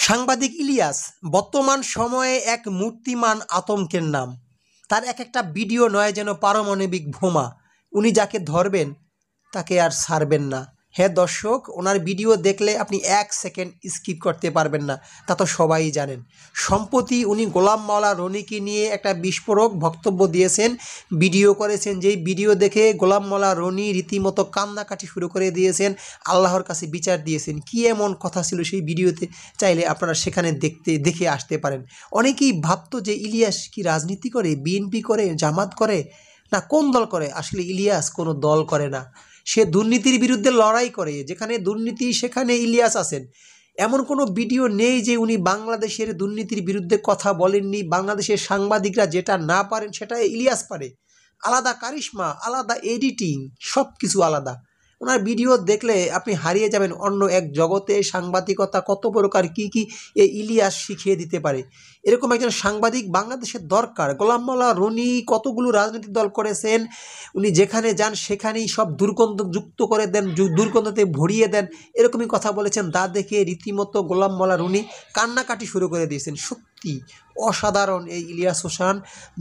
সাংবাদিক ইলিয়াস বর্তমান সময়ে এক মূর্তিমান আতঙ্কের নাম। তার একটা ভিডিও নয় যেন পারমাণবিক বোমা। উনি যাকে ধরবেন তাকে আর ছাড়বেন না। হ্যাঁ দর্শক, ওনার ভিডিও দেখলে আপনি 1 সেকেন্ড স্কিপ করতে পারবেন না, তা তো সবাই জানেন। সম্প্রতি উনি গোলাম মাওলা রনিকে নিয়ে একটা বিস্ফোরক বক্তব্য দিয়েছেন, ভিডিও করেছেন। যেই ভিডিও দেখে গোলাম মাওলা রনি রীতিমতো কান্নাকাটি শুরু করে দিয়েছেন, আল্লাহর কাছে বিচার দিয়েছেন। কী এমন কথা ছিল সেই ভিডিওতে, চাইলে আপনারা সেখানে দেখে আসতে পারেন। অনেকেই ভাবতো যে ইলিয়াস কি রাজনীতি করে, বিএনপি করে, জামাত করে, না কোন দল করে। আসলে ইলিয়াস কোনো দল করে না, সে দুর্নীতির বিরুদ্ধে লড়াই করে। যেখানে দুর্নীতি সেখানে ইলিয়াস আছেন। এমন কোনো ভিডিও নেই যে উনি বাংলাদেশের দুর্নীতির বিরুদ্ধে কথা বলেননি। বাংলাদেশের সাংবাদিকরা যেটা না পারেন সেটা ইলিয়াস পারে। আলাদা কারিশমা, আলাদা এডিটিং, সব কিছু আলাদা। ওনার ভিডিও দেখলে আপনি হারিয়ে যাবেন অন্য এক জগতে। সাংবাদিকতা কত প্রকার, কী কী এই ইলিয়াস শিখিয়ে দিতে পারে। এরকম একজন সাংবাদিক বাংলাদেশের দরকার। গোলাম মাওলা রনি কতগুলো রাজনৈতিক দল করেছেন, উনি যেখানে যান সেখানেই সব দুর্গন্ধ যুক্ত করে দেন, দুর্গন্ধতে ভরিয়ে দেন, এরকমই কথা বলেছেন। তা দেখে রীতিমতো গোলাম মাওলা রনি কান্নাকাটি শুরু করে দিয়েছেন। সত্যি অসাধারণ এই ইলিয়াস হোসেন,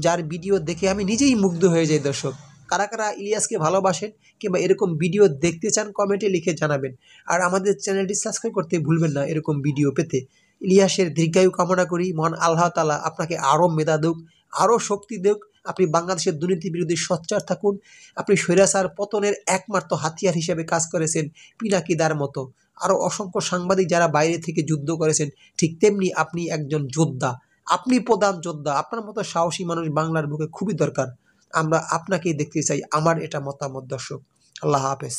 যার ভিডিও দেখে আমি নিজেই মুগ্ধ হয়ে যাই। দর্শক, কারা কারা ইলিয়াসকে ভালোবাসেন কিংবা এরকম ভিডিও দেখতে চান কমেন্টে লিখে জানাবেন। আর আমাদের চ্যানেলটি সাবস্ক্রাইব করতে ভুলবেন না এরকম ভিডিও পেতে। ইলিয়াসের দীর্ঘায়ু কামনা করি। মহান আল্লাহ তাআলা আপনাকে আরও মেধা দেউক, আরও শক্তি দেউক। আপনি বাংলাদেশের দুর্নীতির বিরুদ্ধে সোচ্চার থাকুন। আপনি স্বৈরাচার পতনের একমাত্র হাতিয়ার হিসেবে কাজ করেছেন পিনাকিদার মতো। আরও অসংখ্য সাংবাদিক যারা বাইরে থেকে যুদ্ধ করেছেন, ঠিক তেমনি আপনি একজন যোদ্ধা। আপনি প্রধান যোদ্ধা। আপনার মতো সাহসী মানুষ বাংলার বুকে খুবই দরকার। আমরা আপনাকেই দেখতে চাই। আমার এটা মতামত দর্শক। আল্লাহ হাফেজ।